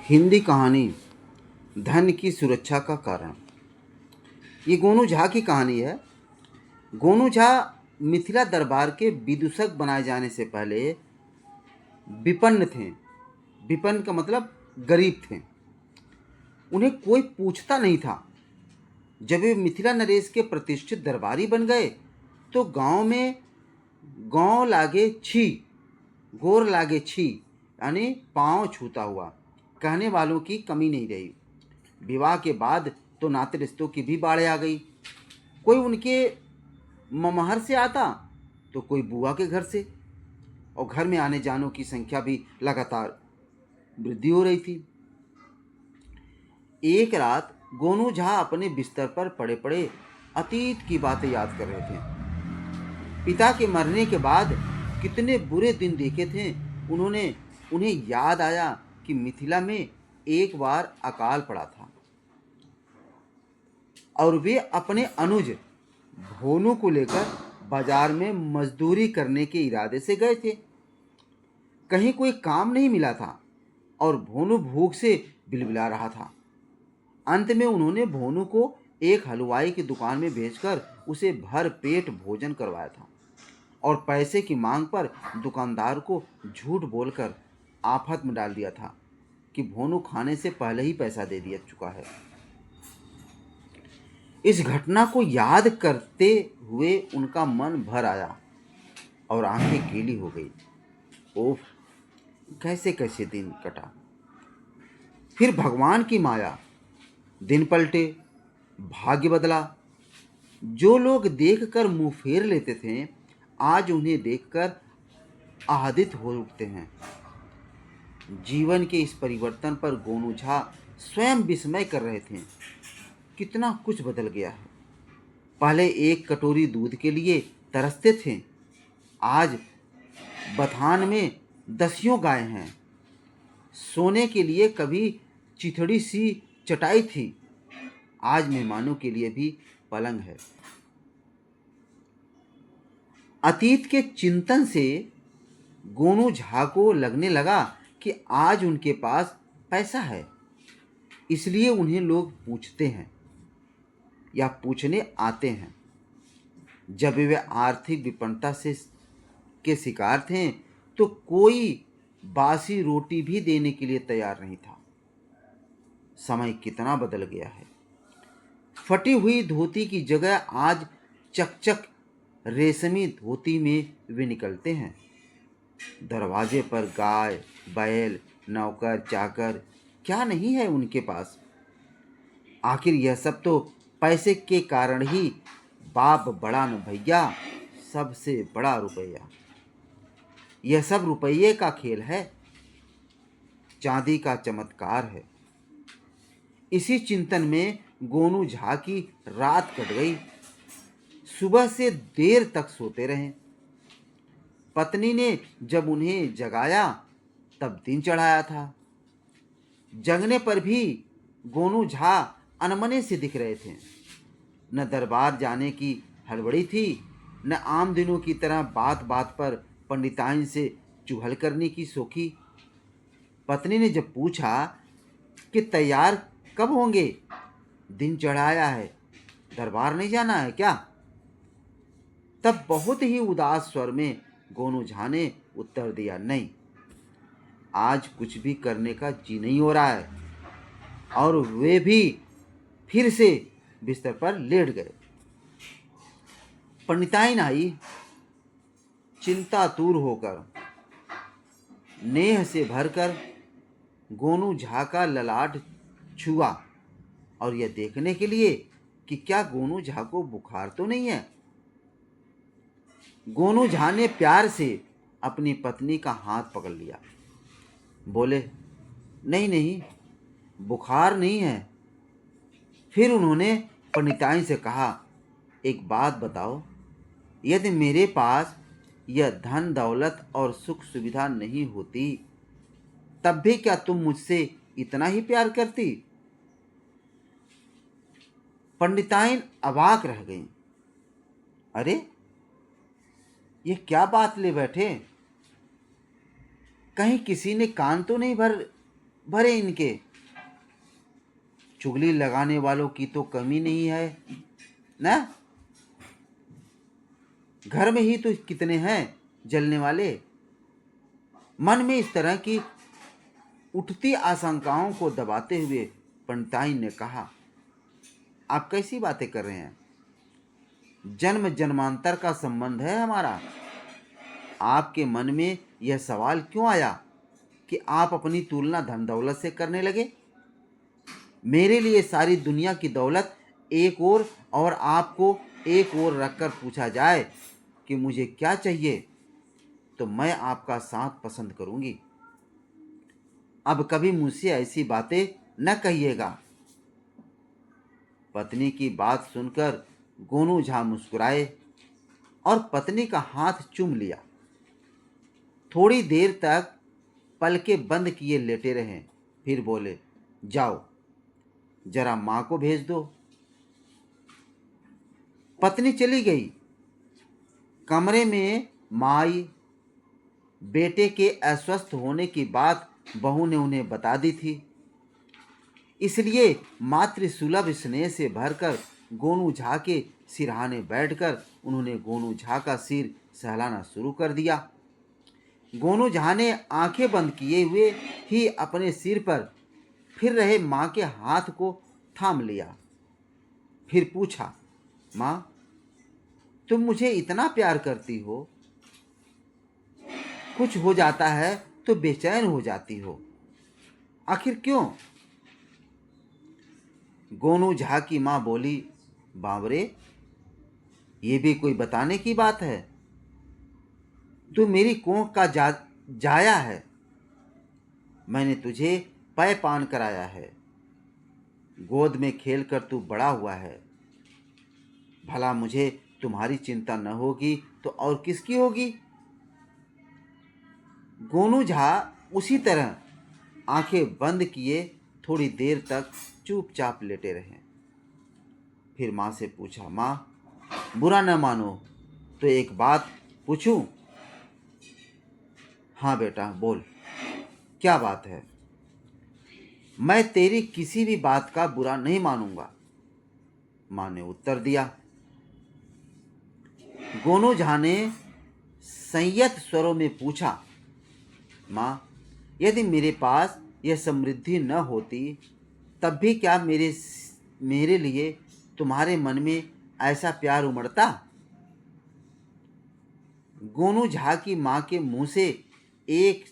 हिंदी कहानी धन की सुरक्षा का कारण। ये गोनू झा की कहानी है। गोनू झा मिथिला दरबार के विदूषक बनाए जाने से पहले विपन्न थे। विपन्न का मतलब गरीब थे। उन्हें कोई पूछता नहीं था। जब वे मिथिला नरेश के प्रतिष्ठित दरबारी बन गए तो गांव में गांव लागे छी, गोर लागे छी, यानी पांव छूता हुआ कहने वालों की कमी नहीं रही। विवाह के बाद तो नाते रिश्तों की भी बाढ़ आ गई। कोई उनके ममहर से आता तो कोई बुआ के घर से, और घर में आने जानों की संख्या भी लगातार वृद्धि हो रही थी। एक रात गोनू झा अपने बिस्तर पर पड़े पड़े अतीत की बातें याद कर रहे थे। पिता के मरने के बाद कितने बुरे दिन देखे थे उन्हें याद आया कि मिथिला में एक बार अकाल पड़ा था और वे अपने अनुज भोनू को लेकर बाजार में मजदूरी करने के इरादे से गए थे। कहीं कोई काम नहीं मिला था और भोनू भूख से बिलबिला रहा था। अंत में उन्होंने भोनू को एक हलवाई की दुकान में भेजकर उसे भर पेट भोजन करवाया था और पैसे की मांग पर दुकानदार को झूठ बोलकर आफत में डाल दिया था कि भोनू खाने से पहले ही पैसा दे दिया चुका है। इस घटना को याद करते हुए उनका मन भर आया और आंखें गीली हो गई। ओह, कैसे कैसे दिन कटा। फिर भगवान की माया, दिन पलटे, भाग्य बदला। जो लोग देखकर मुंह फेर लेते थे आज उन्हें देखकर आहदित हो उठते हैं। जीवन के इस परिवर्तन पर गोनू झा स्वयं विस्मय कर रहे थे। कितना कुछ बदल गया है। पहले एक कटोरी दूध के लिए तरसते थे, आज बथान में दसियों गाय हैं। सोने के लिए कभी चिथड़ी सी चटाई थी, आज मेहमानों के लिए भी पलंग है। अतीत के चिंतन से गोनू झा को लगने लगा कि आज उनके पास पैसा है, इसलिए उन्हें लोग पूछते हैं या पूछने आते हैं। जब वे आर्थिक विपन्नता से के शिकार थे तो कोई बासी रोटी भी देने के लिए तैयार नहीं था। समय कितना बदल गया है। फटी हुई धोती की जगह आज चकचक रेशमी धोती में वे निकलते हैं। दरवाजे पर गाय, बैल, नौकर, चाकर क्या नहीं है उनके पास। आखिर यह सब तो पैसे के कारण ही। बाप बड़ा न भैया, सबसे बड़ा रुपया। यह सब रुपये का खेल है, चांदी का चमत्कार है। इसी चिंतन में गोनू झा की रात कट गई। सुबह से देर तक सोते रहे। पत्नी ने जब उन्हें जगाया तब दिन चढ़ाया था। जगने पर भी गोनू झा अनमने से दिख रहे थे। न दरबार जाने की हड़बड़ी थी, न आम दिनों की तरह बात बात पर पंडिताइन से चुहल करने की सोखी। पत्नी ने जब पूछा कि तैयार कब होंगे, दिन चढ़ाया है, दरबार नहीं जाना है क्या, तब बहुत ही उदास स्वर में गोनू झा ने उत्तर दिया, नहीं, आज कुछ भी करने का जी नहीं हो रहा है। और वे भी फिर से बिस्तर पर लेट गए। पंडिताइन आई, चिंतातुर होकर, नेह से भरकर गोनू झा का ललाट छुआ और यह देखने के लिए कि क्या गोनू झा को बुखार तो नहीं है। गोनू झा ने प्यार से अपनी पत्नी का हाथ पकड़ लिया। बोले, नहीं नहीं, बुखार नहीं है। फिर उन्होंने पंडिताइन से कहा, एक बात बताओ, यदि मेरे पास यह धन दौलत और सुख सुविधा नहीं होती तब भी क्या तुम मुझसे इतना ही प्यार करती। पंडिताइन अवाक रह गई। अरे, ये क्या बात ले बैठे, कहीं किसी ने कान तो नहीं भर भरे इनके। चुगली लगाने वालों की तो कमी नहीं है ना। घर में ही तो कितने हैं जलने वाले। मन में इस तरह की उठती आशंकाओं को दबाते हुए पंडिताइन ने कहा, आप कैसी बातें कर रहे हैं? जन्म जन्मांतर का संबंध है हमारा। आपके मन में यह सवाल क्यों आया कि आप अपनी तुलना धन दौलत से करने लगे? मेरे लिए सारी दुनिया की दौलत एक ओर और आपको एक ओर रखकर पूछा जाए कि मुझे क्या चाहिए, तो मैं आपका साथ पसंद करूंगी। अब कभी मुझसे ऐसी बातें न कहिएगा। पत्नी की बात सुनकर गोनू झा मुस्कुराए और पत्नी का हाथ चूम लिया। थोड़ी देर तक पलकें बंद किए लेटे रहे, फिर बोले, जाओ जरा मां को भेज दो। पत्नी चली गई। कमरे में मां आई। बेटे के अस्वस्थ होने की बात बहू ने उन्हें बता दी थी, इसलिए मातृ सुलभ स्नेह से भरकर गोनू झा के सिरहाने बैठकर उन्होंने गोनू झा का सिर सहलाना शुरू कर दिया। गोनू झा ने आंखें बंद किए हुए ही अपने सिर पर फिर रहे मां के हाथ को थाम लिया। फिर पूछा, मां, तुम मुझे इतना प्यार करती हो, कुछ हो जाता है तो बेचैन हो जाती हो, आखिर क्यों? गोनू झा की मां बोली, बावरे, ये भी कोई बताने की बात है? तू मेरी कोख का जाया है। मैंने तुझे पय पान कराया है। गोद में खेलकर तू बड़ा हुआ है। भला मुझे तुम्हारी चिंता न होगी तो और किसकी होगी? गोनू झा उसी तरह आंखें बंद किए थोड़ी देर तक चुपचाप लेटे रहे। फिर मां से पूछा, मां, बुरा न मानो तो एक बात पूछूं? हाँ बेटा, बोल, क्या बात है? मैं तेरी किसी भी बात का बुरा नहीं मानूंगा, मां ने उत्तर दिया। गोनू झा ने संयत स्वरों में पूछा, मां, यदि मेरे पास यह समृद्धि न होती तब भी क्या मेरे लिए तुम्हारे मन में ऐसा प्यार उमड़ता? गोनू झा की मां के मुंह से एक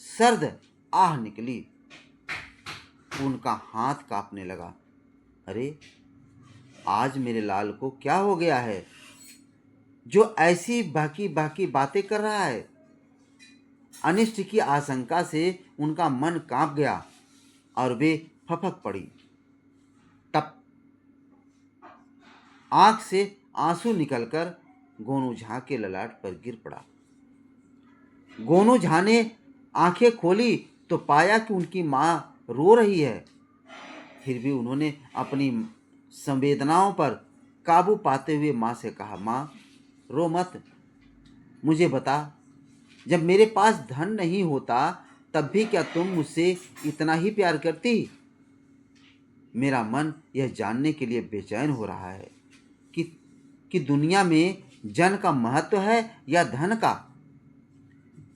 सर्द आह निकली। उनका हाथ कांपने लगा। अरे, आज मेरे लाल को क्या हो गया है जो ऐसी बाकी बाकी बातें कर रहा है? अनिष्ट की आशंका से उनका मन कांप गया और वे फपक पड़ी। टप, आंख से आंसू निकलकर गोनू झा के ललाट पर गिर पड़ा। गोनू झा ने आंखें खोली तो पाया कि उनकी मां रो रही है। फिर भी उन्होंने अपनी संवेदनाओं पर काबू पाते हुए मां से कहा, मां, रो मत। मुझे बता, जब मेरे पास धन नहीं होता तब भी क्या तुम मुझसे इतना ही प्यार करती? मेरा मन यह जानने के लिए बेचैन हो रहा है कि दुनिया में जन का महत्व है या धन का?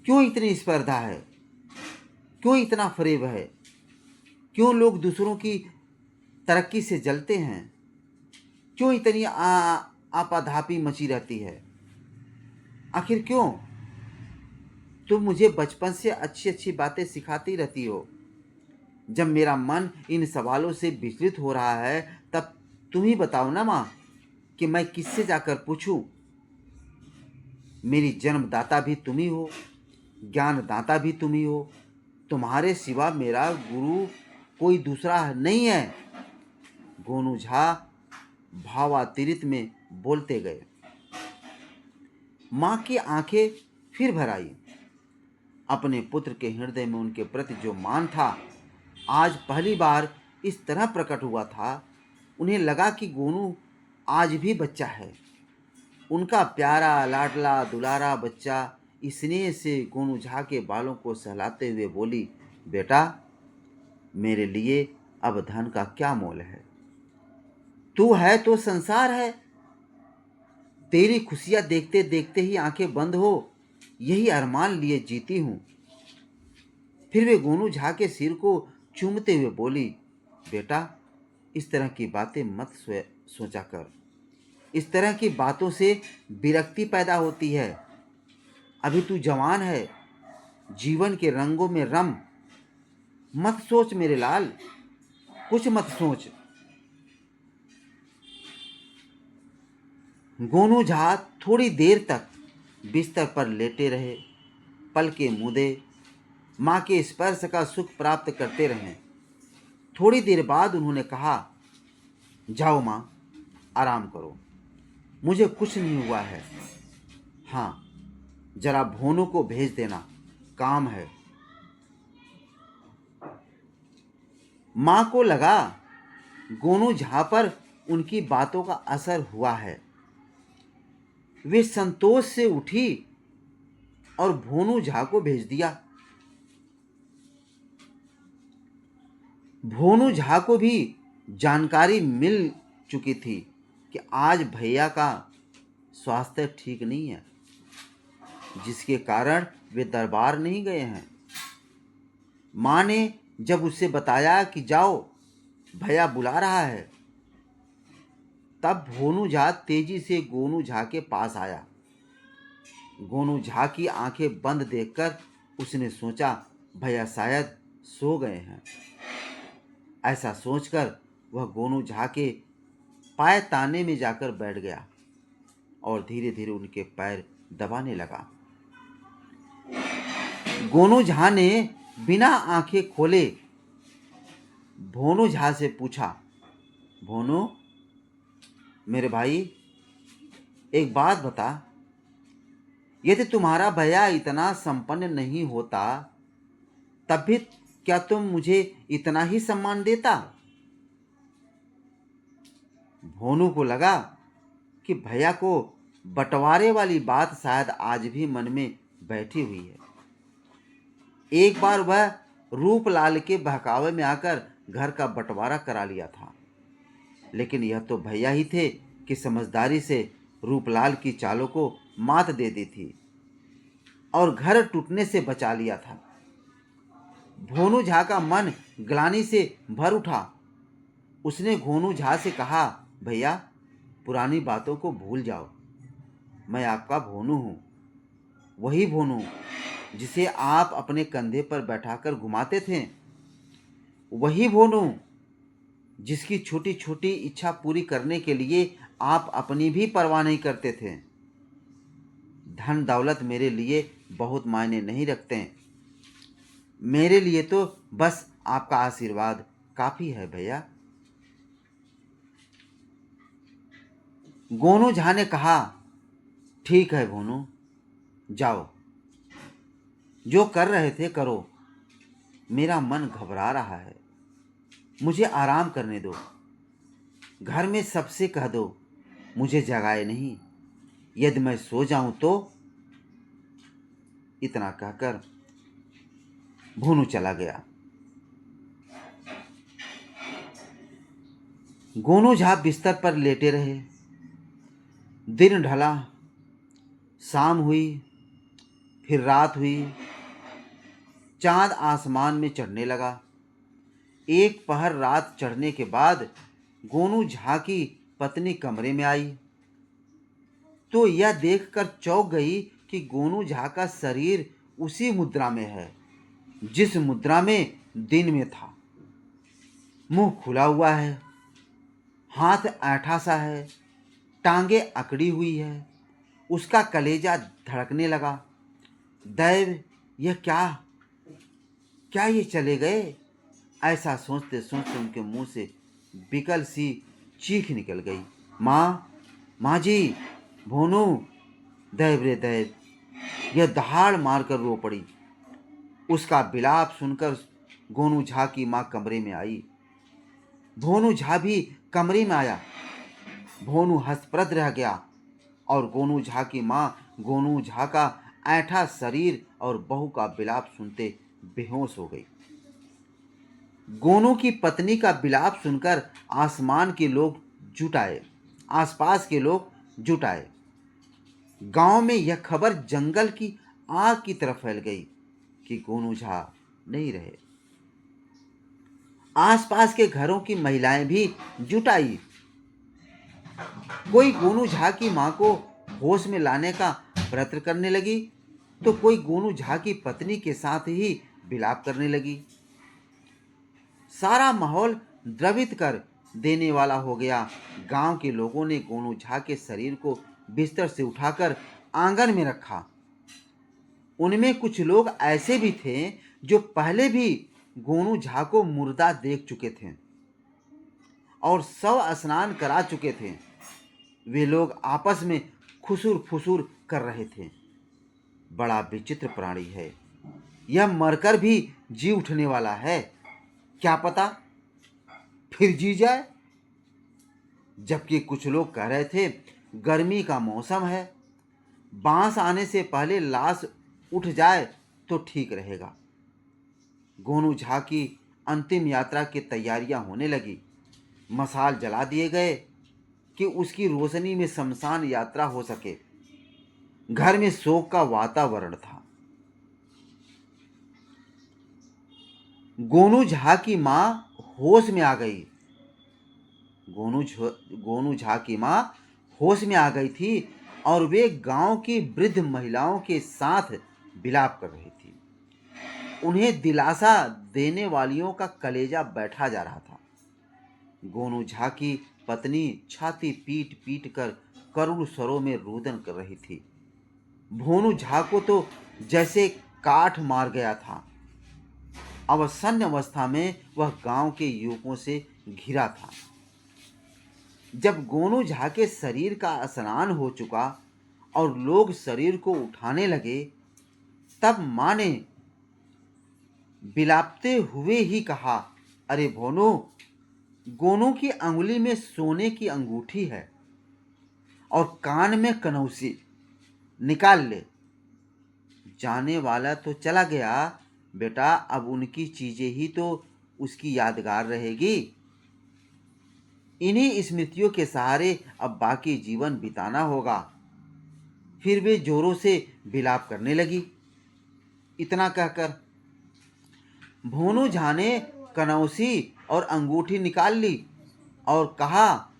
क्यों इतनी स्पर्धा है? क्यों इतना फरेब है? क्यों लोग दूसरों की तरक्की से जलते हैं? क्यों इतनी आपाधापी मची रहती है? आखिर क्यों? तुम मुझे बचपन से अच्छी अच्छी बातें सिखाती रहती हो। जब मेरा मन इन सवालों से विचलित हो रहा है तब तुम ही बताओ ना माँ, कि मैं किससे जाकर पूछूं? मेरी जन्मदाता भी तुम ही हो, ज्ञानदाता भी तुम ही हो। तुम्हारे सिवा मेरा गुरु कोई दूसरा नहीं है। गोनू झा भावातीत में बोलते गए। मां की आंखें फिर भर आई। अपने पुत्र के हृदय में उनके प्रति जो मान था आज पहली बार इस तरह प्रकट हुआ था। उन्हें लगा कि गोनू आज भी बच्चा है। उनका प्यारा लाडला दुलारा बच्चा स्नेह से गोनू झा के बालों को सहलाते हुए बोली, बेटा, मेरे लिए अब धन का क्या मोल है। तू है तो संसार है, तेरी खुशियां देखते देखते ही आंखें बंद हो, यही अरमान लिए जीती हूं। फिर वे गोनू झा के सिर को चूमते हुए बोली, बेटा, इस तरह की बातें मत सोचा कर। इस तरह की बातों से विरक्ति पैदा होती है। अभी तू जवान है, जीवन के रंगों में रम। मत सोच मेरे लाल, कुछ मत सोच। गोनू झा थोड़ी देर तक बिस्तर पर लेटे रहे, पलके मूंदे, माँ के स्पर्श का सुख प्राप्त करते रहे। थोड़ी देर बाद उन्होंने कहा, जाओ माँ, आराम करो, मुझे कुछ नहीं हुआ है। हाँ, जरा भोनू को भेज देना, काम है। माँ को लगा गोनू झा पर उनकी बातों का असर हुआ है। वे संतोष से उठी और भोनू झा को भेज दिया। भोनू झा को भी जानकारी मिल चुकी थी कि आज भैया का स्वास्थ्य ठीक नहीं है, जिसके कारण वे दरबार नहीं गए हैं। माँ ने जब उससे बताया कि जाओ, भैया बुला रहा है, तब भोनू झा तेजी से गोनू झा के पास आया। गोनू झा की आंखें बंद देखकर उसने सोचा, भैया शायद सो गए हैं। ऐसा सोचकर वह गोनू झा के पाय ताने में जाकर बैठ गया और धीरे धीरे उनके पैर दबाने लगा। गोनू झा ने बिना आंखें खोले भोनू झा से पूछा, भोनू, मेरे भाई, एक बात बता, यदि तुम्हारा भैया इतना संपन्न नहीं होता तब भी क्या तुम मुझे इतना ही सम्मान देता? भोनू को लगा कि भैया को बंटवारे वाली बात शायद आज भी मन में बैठी हुई है। एक बार वह रूपलाल के बहकावे में आकर घर का बंटवारा करा लिया था, लेकिन यह तो भैया ही थे कि समझदारी से रूपलाल की चालों को मात दे दी थी और घर टूटने से बचा लिया था। भोनू झा का मन ग्लानि से भर उठा। उसने गोनू झा से कहा, भैया, पुरानी बातों को भूल जाओ। मैं आपका भोनू हूँ, वही भोनू जिसे आप अपने कंधे पर बैठाकर घुमाते थे, वही भोनू जिसकी छोटी छोटी इच्छा पूरी करने के लिए आप अपनी भी परवाह नहीं करते थे। धन दौलत मेरे लिए बहुत मायने नहीं रखते, मेरे लिए तो बस आपका आशीर्वाद काफी है भैया। गोनू झा ने कहा, ठीक है भोनू, जाओ, जो कर रहे थे करो। मेरा मन घबरा रहा है, मुझे आराम करने दो। घर में सबसे कह दो मुझे जगाए नहीं, यदि मैं सो जाऊं तो। इतना कहकर भोनू चला गया। गोनू झा बिस्तर पर लेटे रहे। दिन ढला, शाम हुई, फिर रात हुई। चांद आसमान में चढ़ने लगा। एक पहर रात चढ़ने के बाद गोनू झा की पत्नी कमरे में आई तो यह देखकर चौंक गई कि गोनू झा का शरीर उसी मुद्रा में है जिस मुद्रा में दिन में था। मुंह खुला हुआ है, हाथ ऐंठा सा है, टांगे अकड़ी हुई है। उसका कलेजा धड़कने लगा। दैव, यह क्या क्या ये चले गए? ऐसा सोचते सोचते उनके मुंह से बिकल सी चीख निकल गई। माँ, माँ जी, भोनू, दैव रे दैव! यह दहाड़ मारकर रो पड़ी। उसका विलाप सुनकर गोनू झा की माँ कमरे में आई। भोनू झा भी कमरे में आया। भोनू हंसप्रद रह गया और गोनू झा की माँ गोनू झा का ऐंठा शरीर और बहू का विलाप सुनते बेहोश हो गई। गोनू की पत्नी का विलाप सुनकर आसमान के लोग जुट आए आसपास के लोग जुट आए। गांव में यह खबर जंगल की आग की तरह फैल गई कि गोनू झा नहीं रहे। आसपास के घरों की महिलाएं भी जुट आई। कोई गोनू झा की मां को होश में लाने का प्रयत्न करने लगी तो कोई गोनू झा की पत्नी के साथ ही विलाप करने लगी। सारा माहौल द्रवित कर देने वाला हो गया। गांव के लोगों ने गोनू झा के शरीर को बिस्तर से उठाकर आंगन में रखा। उनमें कुछ लोग ऐसे भी थे जो पहले भी गोनू झा को मुर्दा देख चुके थे और शव स्नान करा चुके थे। वे लोग आपस में खुसुर फुसुर कर रहे थे। बड़ा विचित्र प्राणी है यह, मरकर भी जी उठने वाला है। क्या पता फिर जी जाए। जबकि कुछ लोग कह रहे थे गर्मी का मौसम है, बांस आने से पहले लाश उठ जाए तो ठीक रहेगा। गोनू झा की अंतिम यात्रा की तैयारियां होने लगी। मसाल जला दिए गए कि उसकी रोशनी में शमशान यात्रा हो सके। घर में शोक का वातावरण था। गोनू झा की मां होश में आ गई। गोनू झा की मां होश में आ गई थी और वे गांव की वृद्ध महिलाओं के साथ विलाप कर रही थी। उन्हें दिलासा देने वालियों का कलेजा बैठा जा रहा था। गोनू झा की पत्नी छाती पीट पीट कर करुण स्वरों में रुदन कर रही थी। भोनू झा को तो जैसे काठ मार गया था। अवसन्न अवस्था में वह गांव के युवकों से घिरा था। जब गोनू झा के शरीर का स्नान हो चुका और लोग शरीर को उठाने लगे तब मां ने बिलापते हुए ही कहा, अरे भोनू, गोनू की अंगुली में सोने की अंगूठी है और कान में कनौसी, निकाल ले। जाने वाला तो चला गया बेटा, अब उनकी चीजें ही तो उसकी यादगार रहेगी। इन्हीं स्मृतियों के सहारे अब बाकी जीवन बिताना होगा। फिर वे जोरों से विलाप करने लगी। इतना कहकर भोनू झा ने कनौसी और अंगूठी निकाल ली और कहा,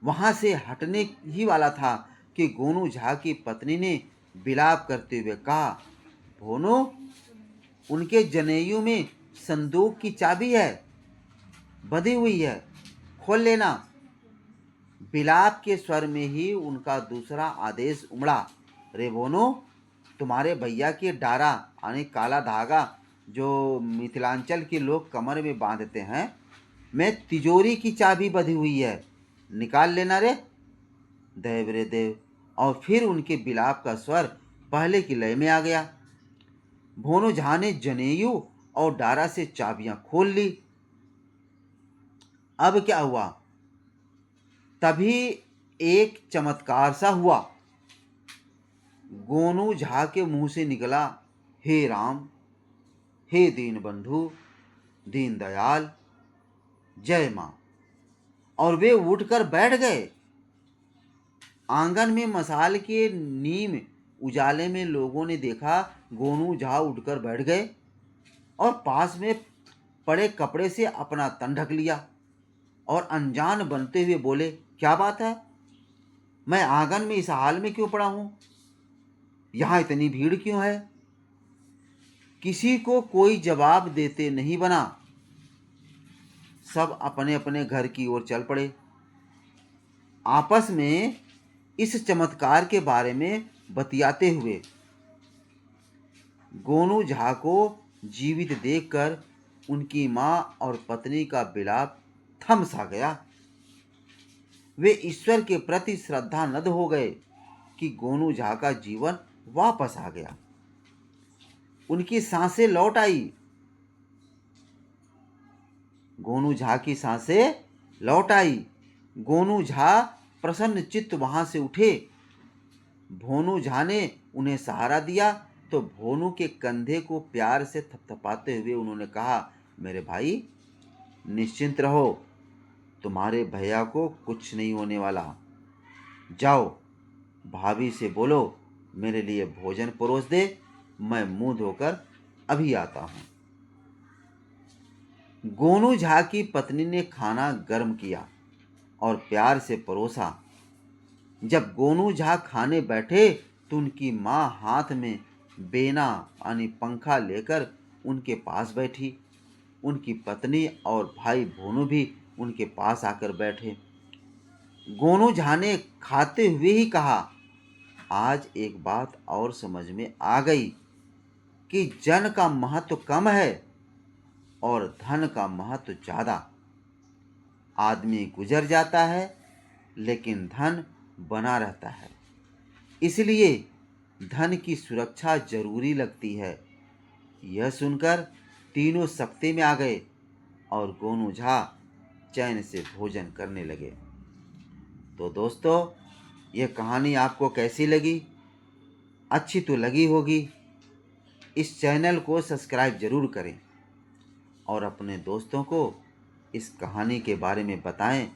वहां से हटने ही वाला था कि गोनू झा की पत्नी ने विलाप करते हुए कहा, भोनू, उनके जनेऊ में संदूक की चाबी है, बंधी हुई है, खोल लेना। विलाप के स्वर में ही उनका दूसरा आदेश उमड़ा, रे भोनू, तुम्हारे भैया के डारा यानी काला धागा जो मिथिलांचल के लोग कमर में बांधते हैं, में तिजोरी की चाबी बंधी हुई है, निकाल लेना रे। देव रे देव। और फिर उनके विलाप का स्वर पहले की लय में आ गया। भोनू झा ने जनेऊ और डारा से चाबियां खोल ली। अब क्या हुआ? तभी एक चमत्कार सा हुआ। गोनू झा के मुंह से निकला, हे राम, हे दीन बंधु, दीन दयाल, जय मां। और वे उठकर बैठ गए। आंगन में मसाल के नीम उजाले में लोगों ने देखा गोनू झा उठकर बैठ गए और पास में पड़े कपड़े से अपना तन ढक लिया और अनजान बनते हुए बोले, क्या बात है? मैं आंगन में इस हाल में क्यों पड़ा हूं? यहां इतनी भीड़ क्यों है? किसी को कोई जवाब देते नहीं बना। सब अपने अपने घर की ओर चल पड़े। आपस में इस चमत्कार के बारे में बतियाते हुए गोनू झा को जीवित देखकर उनकी मां और पत्नी का विलाप थम सा गया। वे ईश्वर के प्रति श्रद्धानद हो गए कि गोनू झा का जीवन वापस आ गया। उनकी सांसें लौट आई। गोनू झा की सांसें लौट आई। गोनू झा प्रसन्न चित्त वहां से उठे। भोनू झा ने उन्हें सहारा दिया तो भोनू के कंधे को प्यार से थपथपाते हुए उन्होंने कहा, मेरे भाई निश्चिंत रहो, तुम्हारे भैया को कुछ नहीं होने वाला। जाओ भाभी से बोलो मेरे लिए भोजन परोस दे, मैं मुंह धोकर अभी आता हूँ। गोनू झा की पत्नी ने खाना गर्म किया और प्यार से परोसा। जब गोनू झा खाने बैठे तो उनकी माँ हाथ में बेना यानी पंखा लेकर उनके पास बैठी। उनकी पत्नी और भाई भोनू भी उनके पास आकर बैठे। गोनू झा ने खाते हुए ही कहा, आज एक बात और समझ में आ गई कि जन का महत्व कम है और धन का महत्व ज्यादा। आदमी गुजर जाता है लेकिन धन बना रहता है, इसलिए धन की सुरक्षा जरूरी लगती है। यह सुनकर तीनों सख्ते में आ गए और गोनू झा चैन से भोजन करने लगे। तो दोस्तों, यह कहानी आपको कैसी लगी? अच्छी तो लगी होगी। इस चैनल को सब्सक्राइब जरूर करें और अपने दोस्तों को इस कहानी के बारे में बताएं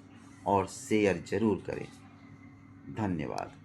और शेयर जरूर करें। धन्यवाद।